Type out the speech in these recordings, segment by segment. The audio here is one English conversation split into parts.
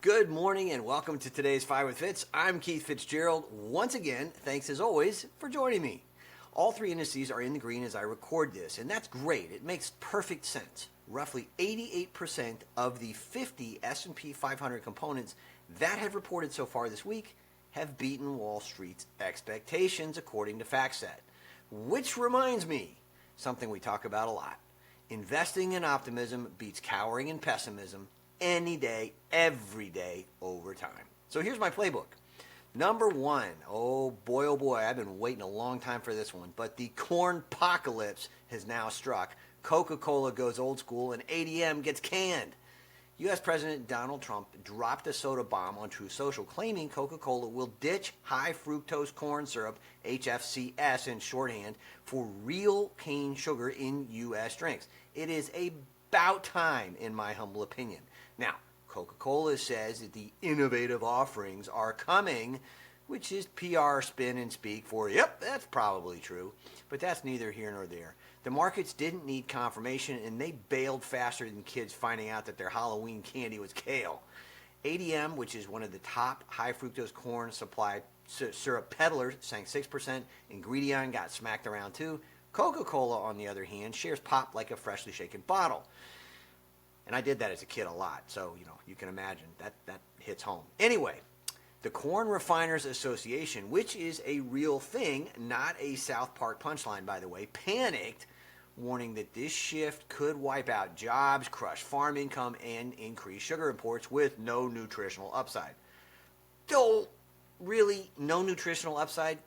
Good morning and welcome to today's Five with Fitz. I'm Keith Fitz-Gerald. Once again, thanks as always for joining me. All three indices are in the green as I record this, and that's great. It makes perfect sense. Roughly 88% of the 50 S&P 500 components that have reported so far this week have beaten Wall Street's expectations, according to FactSet. Which reminds me, something we talk about a lot. Investing in optimism beats cowering in pessimism any day, every day, over time. So here's my playbook. Number one, oh boy, I've been waiting a long time for this one, but the corn-pocalypse has now struck. Coca-Cola goes old school and ADM gets canned. U.S. President Donald Trump dropped a soda bomb on Truth Social, claiming Coca-Cola will ditch high-fructose corn syrup, HFCS in shorthand, for real cane sugar in U.S. drinks. It is about time, in my humble opinion. Now, Coca-Cola says that the innovative offerings are coming, which is PR spin and speak for, yep, that's probably true, but that's neither here nor there. The markets didn't need confirmation, and they bailed faster than kids finding out that their Halloween candy was kale. ADM, which is one of the top high-fructose corn supply syrup peddlers, sank 6%. Ingredion got smacked around too. Coca-Cola, on the other hand, shares popped like a freshly shaken bottle. And I did that as a kid a lot, so you can imagine that hits home. Anyway, the Corn Refiners Association, which is a real thing, not a South Park punchline, by the way, panicked, warning that this shift could wipe out jobs, crush farm income, and increase sugar imports with no nutritional upside. Though, really, no nutritional upside?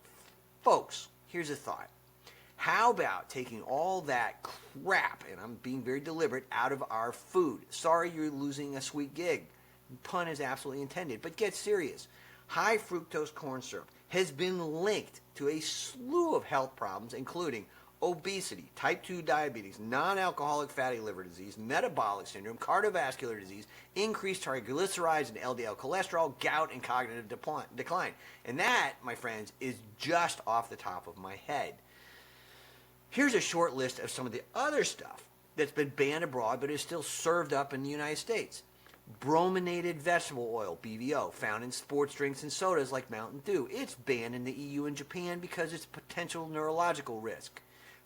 Folks, here's a thought. How about taking all that crap, and I'm being very deliberate, out of our food? Sorry you're losing a sweet gig. Pun is absolutely intended, but get serious. High fructose corn syrup has been linked to a slew of health problems, including obesity, type 2 diabetes, non-alcoholic fatty liver disease, metabolic syndrome, cardiovascular disease, increased triglycerides and LDL cholesterol, gout, and cognitive decline. And that, my friends, is just off the top of my head. Here's a short list of some of the other stuff that's been banned abroad but is still served up in the United States. Brominated vegetable oil, BVO, found in sports drinks and sodas like Mountain Dew. It's banned in the EU and Japan because it's a potential neurological risk.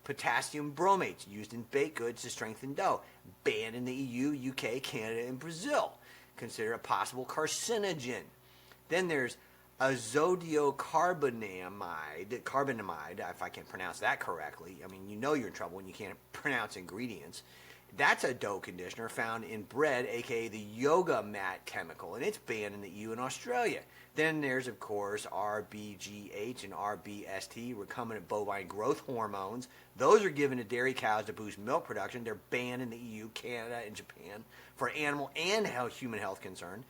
Potassium bromates, used in baked goods to strengthen dough. Banned in the EU, UK, Canada, and Brazil. Considered a possible carcinogen. Then there's azodiocarbonamide, if I can pronounce that correctly. I mean, you're in trouble when you can't pronounce ingredients. That's a dough conditioner found in bread, aka the yoga mat chemical, and it's banned in the EU and Australia. Then there's, of course, RBGH and RBST, recombinant bovine growth hormones. Those are given to dairy cows to boost milk production. They're banned in the EU, Canada, and Japan for animal and human health concern.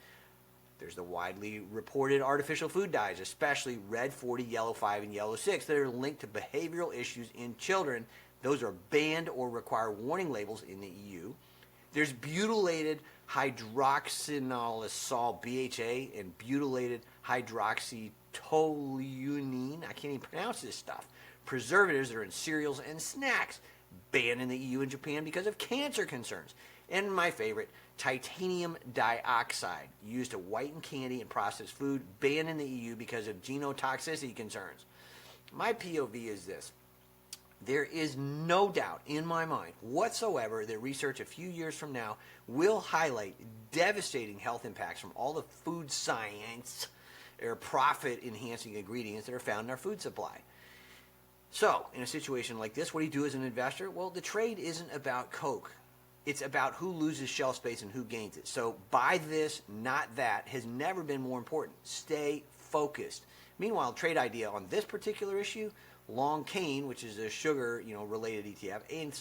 There's the widely reported artificial food dyes, especially red 40, yellow 5, and yellow 6, that are linked to behavioral issues in children. Those are banned or require warning labels in the EU. There's butylated hydroxynolisol, BHA, and butylated hydroxytoluene. I can't even pronounce this stuff. Preservatives that are in cereals and snacks. Banned in the EU and Japan because of cancer concerns. And my favorite, titanium dioxide, used to whiten candy and processed food, banned in the EU because of genotoxicity concerns. My POV is this. There is no doubt in my mind whatsoever that research a few years from now will highlight devastating health impacts from all the food science or profit-enhancing ingredients that are found in our food supply. So, in a situation like this, what do you do as an investor? Well, the trade isn't about Coke. It's about who loses shelf space and who gains it. So buy this, not that, has never been more important. Stay focused. Meanwhile, trade idea on this particular issue, long cane, which is a sugar related ETF, and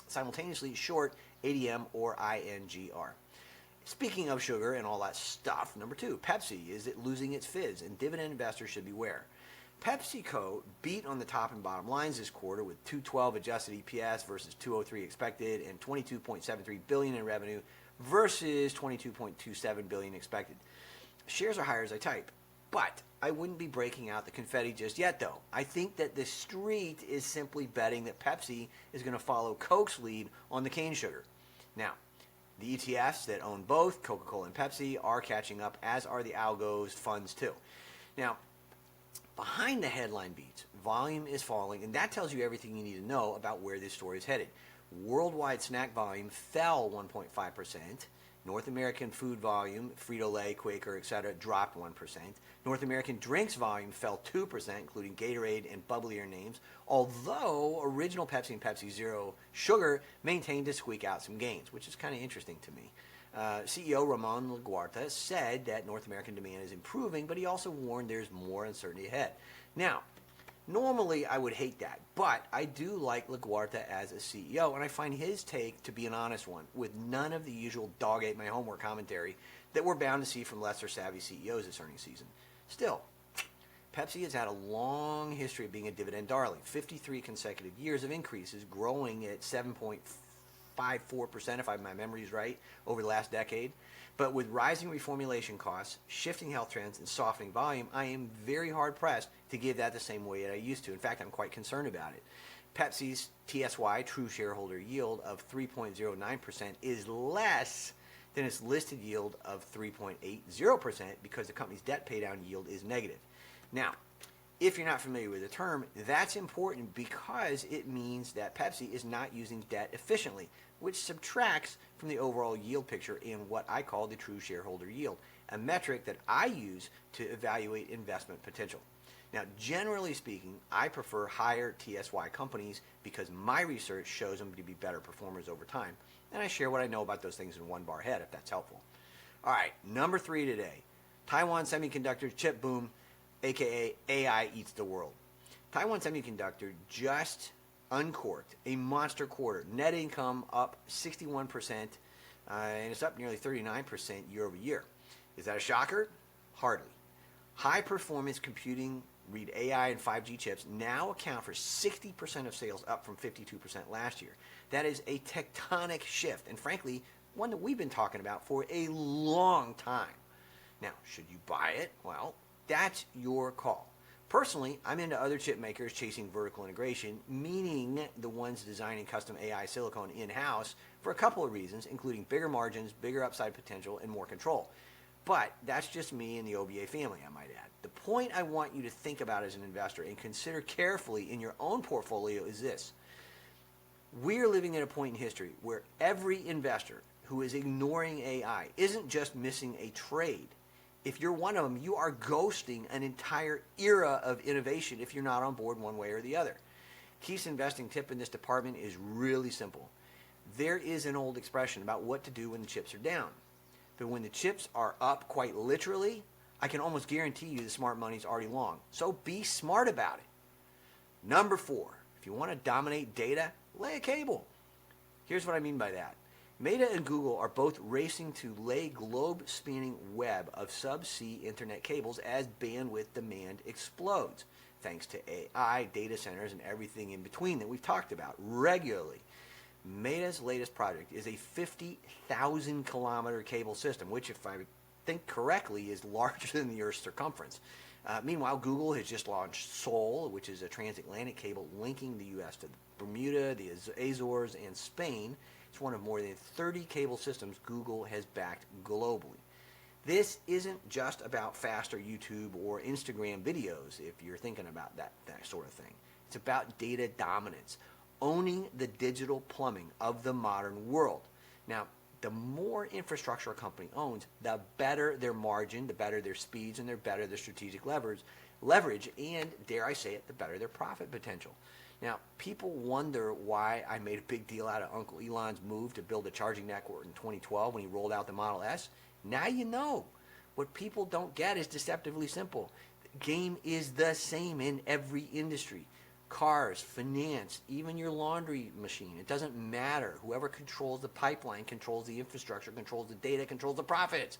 simultaneously short ADM or INGR. Speaking of sugar and all that stuff, number two, Pepsi, is it losing its fizz? And dividend investors should beware. PepsiCo beat on the top and bottom lines this quarter with $2.12 adjusted EPS versus $2.03 expected and $22.73 billion in revenue versus $22.27 billion expected. Shares are higher as I type, but I wouldn't be breaking out the confetti just yet, though. I think that the street is simply betting that Pepsi is going to follow Coke's lead on the cane sugar. Now, The ETFs that own both Coca-Cola and Pepsi are catching up, as are the algos funds too. Now, behind the headline beats, volume is falling, and that tells you everything you need to know about where this story is headed. Worldwide snack volume fell 1.5%. North American food volume, Frito-Lay, Quaker, etc., dropped 1%. North American drinks volume fell 2%, including Gatorade and bubblier names, although original Pepsi and Pepsi Zero Sugar maintained to squeak out some gains, which is kind of interesting to me. CEO Ramon Laguarta said that North American demand is improving, but he also warned there's more uncertainty ahead. Now, normally I would hate that, but I do like LaGuarta as a CEO, and I find his take to be an honest one, with none of the usual dog ate my homework commentary that we're bound to see from lesser savvy CEOs this earnings season. Still, Pepsi has had a long history of being a dividend darling, 53 consecutive years of increases, growing at 7.54%, if my memory is right, over the last decade. But with rising reformulation costs, shifting health trends, and softening volume, I am very hard-pressed to give that the same weight I used to. In fact, I'm quite concerned about it. Pepsi's TSY, true shareholder yield, of 3.09% is less than its listed yield of 3.80% because the company's debt paydown yield is negative. Now, if you're not familiar with the term, that's important because it means that Pepsi is not using debt efficiently, which subtracts from the overall yield picture in what I call the true shareholder yield, a metric that I use to evaluate investment potential. Now, generally speaking, I prefer higher TSY companies because my research shows them to be better performers over time, and I share what I know about those things in one bar head if that's helpful. All right, number 3 today, Taiwan Semiconductor chip boom, aka AI eats the world. Taiwan Semiconductor just uncorked a monster quarter. Net income up 61%, and it's up nearly 39% year over year. Is that a shocker? Hardly. High performance computing, read AI and 5G chips, now account for 60% of sales, up from 52% last year. That is a tectonic shift, and frankly, one that we've been talking about for a long time. Now, should you buy it? Well, that's your call. Personally, I'm into other chip makers chasing vertical integration, meaning the ones designing custom AI silicon in-house, for a couple of reasons, including bigger margins, bigger upside potential, and more control. But that's just me and the OVA family, I might add. The point I want you to think about as an investor and consider carefully in your own portfolio is this. We're living at a point in history where every investor who is ignoring AI isn't just missing a trade. If you're one of them, you are ghosting an entire era of innovation if you're not on board one way or the other. Keith's investing tip in this department is really simple. There is an old expression about what to do when the chips are down. But when the chips are up, quite literally, I can almost guarantee you the smart money's already long. So be smart about it. Number 4, if you want to dominate data, lay a cable. Here's what I mean by that. Meta and Google are both racing to lay globe-spanning web of subsea internet cables as bandwidth demand explodes, thanks to AI, data centers, and everything in between that we've talked about regularly. Meta's latest project is a 50,000-kilometer cable system, which, if I think correctly, is larger than the Earth's circumference. Meanwhile, Google has just launched Sol, which is a transatlantic cable linking the U.S. to Bermuda, the Azores, and Spain. It's one of more than 30 cable systems Google has backed globally. This isn't just about faster YouTube or Instagram videos, if you're thinking about that sort of thing. It's about data dominance, owning the digital plumbing of the modern world. Now, the more infrastructure a company owns, the better their margin, the better their speeds, and the better their strategic leverage, and, dare I say it, the better their profit potential. Now, people wonder why I made a big deal out of Uncle Elon's move to build a charging network in 2012 when he rolled out the Model S. Now you know. What people don't get is deceptively simple. The game is the same in every industry. Cars, finance, even your laundry machine. It doesn't matter. Whoever controls the pipeline controls the infrastructure, controls the data, controls the profits.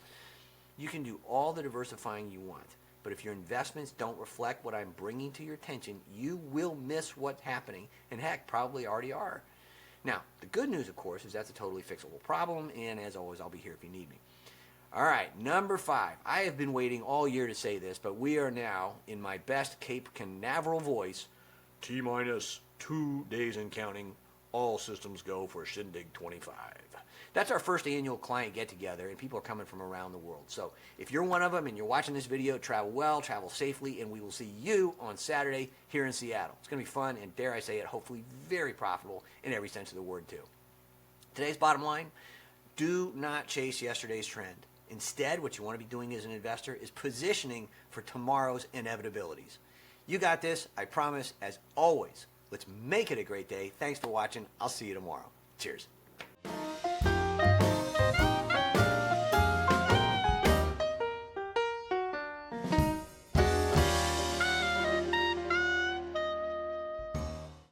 You can do all the diversifying you want. But if your investments don't reflect what I'm bringing to your attention, you will miss what's happening, and heck, probably already are. Now, the good news, of course, is that's a totally fixable problem, and as always, I'll be here if you need me. All right, number 5. I have been waiting all year to say this, but we are now, in my best Cape Canaveral voice, T-minus 2 days and counting, all systems go for Shindig 25. That's our first annual client get-together, and people are coming from around the world. So if you're one of them and you're watching this video, travel well, travel safely, and we will see you on Saturday here in Seattle. It's going to be fun, and dare I say it, hopefully very profitable in every sense of the word, too. Today's bottom line, do not chase yesterday's trend. Instead, what you want to be doing as an investor is positioning for tomorrow's inevitabilities. You got this, I promise. As always, let's make it a great day. Thanks for watching. I'll see you tomorrow. Cheers.